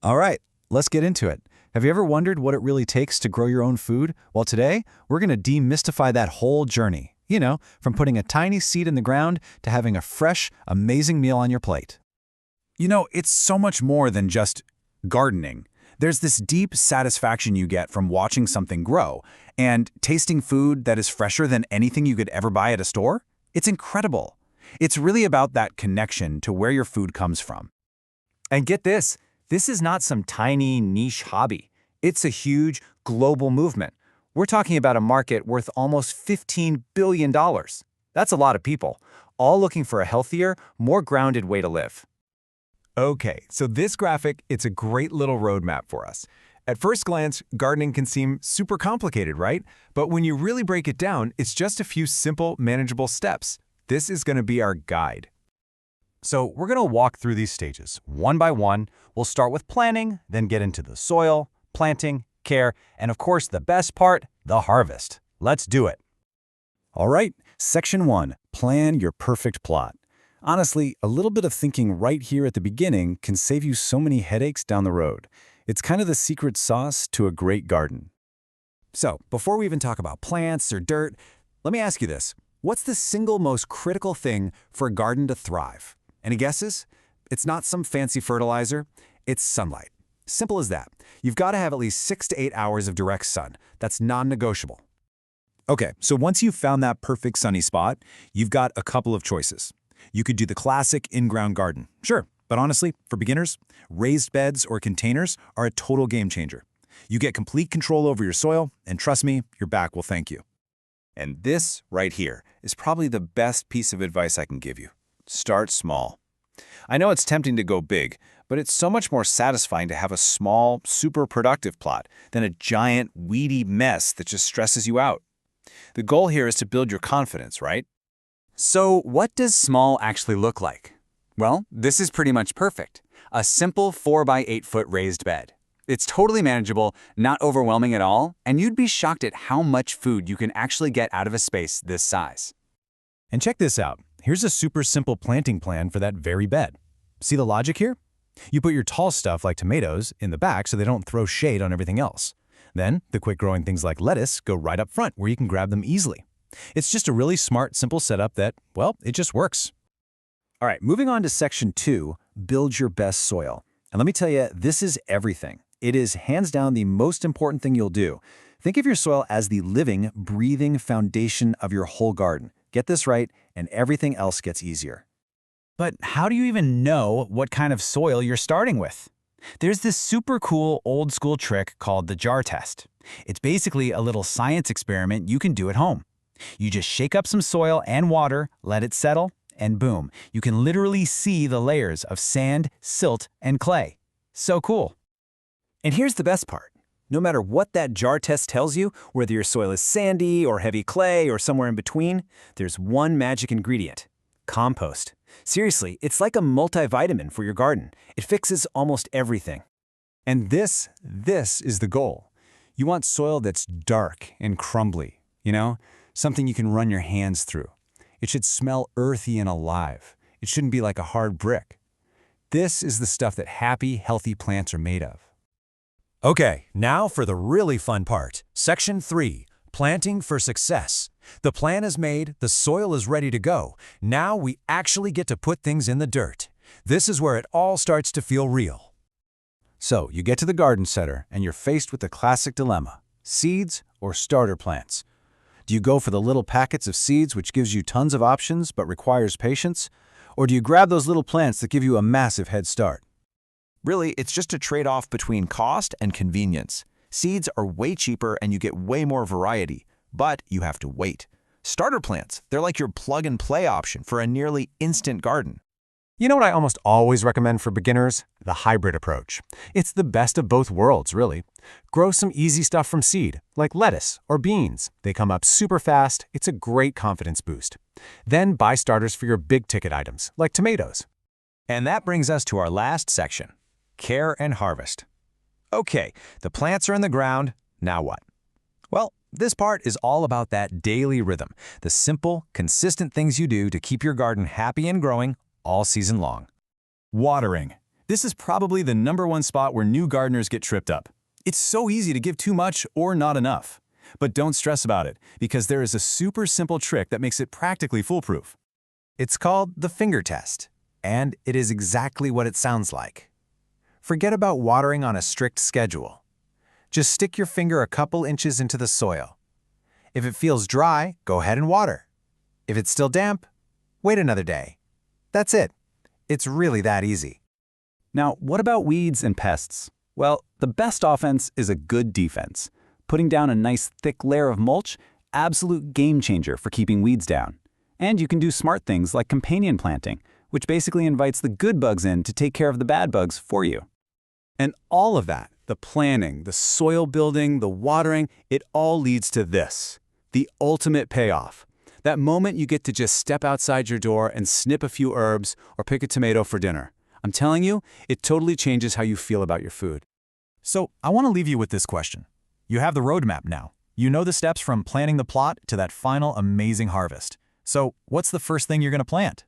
All right, let's get into it. Have you ever wondered what it really takes to grow your own food? Well, today, we're going to demystify that whole journey. From putting a tiny seed in the ground to having a fresh, amazing meal on your plate. It's so much more than just gardening. There's this deep satisfaction you get from watching something grow and tasting food that is fresher than anything you could ever buy at a store. It's incredible. It's really about that connection to where your food comes from. And get this is not some tiny niche hobby. It's a huge global movement. We're talking about a market worth almost $15 billion. That's a lot of people, all looking for a healthier, more grounded way to live. Okay, so this graphic, it's a great little roadmap for us. At first glance, gardening can seem super complicated, right? But when you really break it down, it's just a few simple, manageable steps. This is going to be our guide. So we're going to walk through these stages, one by one. We'll start with planning, then get into the soil, planting, care, and of course the best part, the harvest. Let's do it. All right, Section 1, plan your perfect plot. Honestly, a little bit of thinking right here at the beginning can save you so many headaches down the road. It's kind of the secret sauce to a great garden. So, before we even talk about plants or dirt, let me ask you this. What's the single most critical thing for a garden to thrive? Any guesses? It's not some fancy fertilizer, it's sunlight. Simple as that. You've got to have at least 6 to 8 hours of direct sun. That's non-negotiable. Okay, so once you've found that perfect sunny spot, you've got a couple of choices. You could do the classic in-ground garden. Sure, but honestly, for beginners, raised beds or containers are a total game changer. You get complete control over your soil, and trust me, your back will thank you. And this right here is probably the best piece of advice I can give you. Start small. I know it's tempting to go big, but it's so much more satisfying to have a small, super productive plot than a giant, weedy mess that just stresses you out. The goal here is to build your confidence, right? So what does small actually look like? Well, this is pretty much perfect. A simple 4 by 8 foot raised bed. It's totally manageable, not overwhelming at all, and you'd be shocked at how much food you can actually get out of a space this size. And check this out. Here's a super simple planting plan for that very bed. See the logic here? You put your tall stuff like tomatoes in the back so they don't throw shade on everything else. Then, the quick-growing things like lettuce go right up front where you can grab them easily. It's just a really smart, simple setup that, well, it just works. All right, moving on to Section 2, build your best soil. And let me tell you, this is everything. It is hands down the most important thing you'll do. Think of your soil as the living, breathing foundation of your whole garden. Get this right, and everything else gets easier. But how do you even know what kind of soil you're starting with? There's this super cool old school trick called the jar test. It's basically a little science experiment you can do at home. You just shake up some soil and water, let it settle, and boom, you can literally see the layers of sand, silt, and clay. So cool. And here's the best part. No matter what that jar test tells you, whether your soil is sandy or heavy clay or somewhere in between, there's one magic ingredient: compost. Seriously, it's like a multivitamin for your garden. It fixes almost everything. And this is the goal. You want soil that's dark and crumbly, something you can run your hands through. It should smell earthy and alive. It shouldn't be like a hard brick. This is the stuff that happy, healthy plants are made of. Okay, now for the really fun part. Section 3, planting for success. The plan is made, the soil is ready to go. Now we actually get to put things in the dirt. This is where it all starts to feel real. So you get to the garden center and you're faced with the classic dilemma: seeds or starter plants. Do you go for the little packets of seeds which gives you tons of options but requires patience? Or do you grab those little plants that give you a massive head start? Really, it's just a trade-off between cost and convenience. Seeds are way cheaper and you get way more variety, but you have to wait. Starter plants, they're like your plug-and-play option for a nearly instant garden. You know what I almost always recommend for beginners? The hybrid approach. It's the best of both worlds, really. Grow some easy stuff from seed, like lettuce or beans. They come up super fast. It's a great confidence boost. Then buy starters for your big-ticket items, like tomatoes. And that brings us to our last section: care and harvest. Okay, the plants are in the ground. Now what? Well, this part is all about that daily rhythm, the simple, consistent things you do to keep your garden happy and growing all season long. Watering. This is probably the #1 spot where new gardeners get tripped up. It's so easy to give too much or not enough. But don't stress about it, because there is a super simple trick that makes it practically foolproof. It's called the finger test, and it is exactly what it sounds like. Forget about watering on a strict schedule. Just stick your finger a couple inches into the soil. If it feels dry, go ahead and water. If it's still damp, wait another day. That's it. It's really that easy. Now, what about weeds and pests? Well, the best offense is a good defense. Putting down a nice thick layer of mulch, absolute game changer for keeping weeds down. And you can do smart things like companion planting, which basically invites the good bugs in to take care of the bad bugs for you. And all of that, the planning, the soil building, the watering, it all leads to this, the ultimate payoff. That moment you get to just step outside your door and snip a few herbs or pick a tomato for dinner. I'm telling you, it totally changes how you feel about your food. So I want to leave you with this question. You have the roadmap now. You know the steps from planting the plot to that final amazing harvest. So what's the first thing you're going to plant?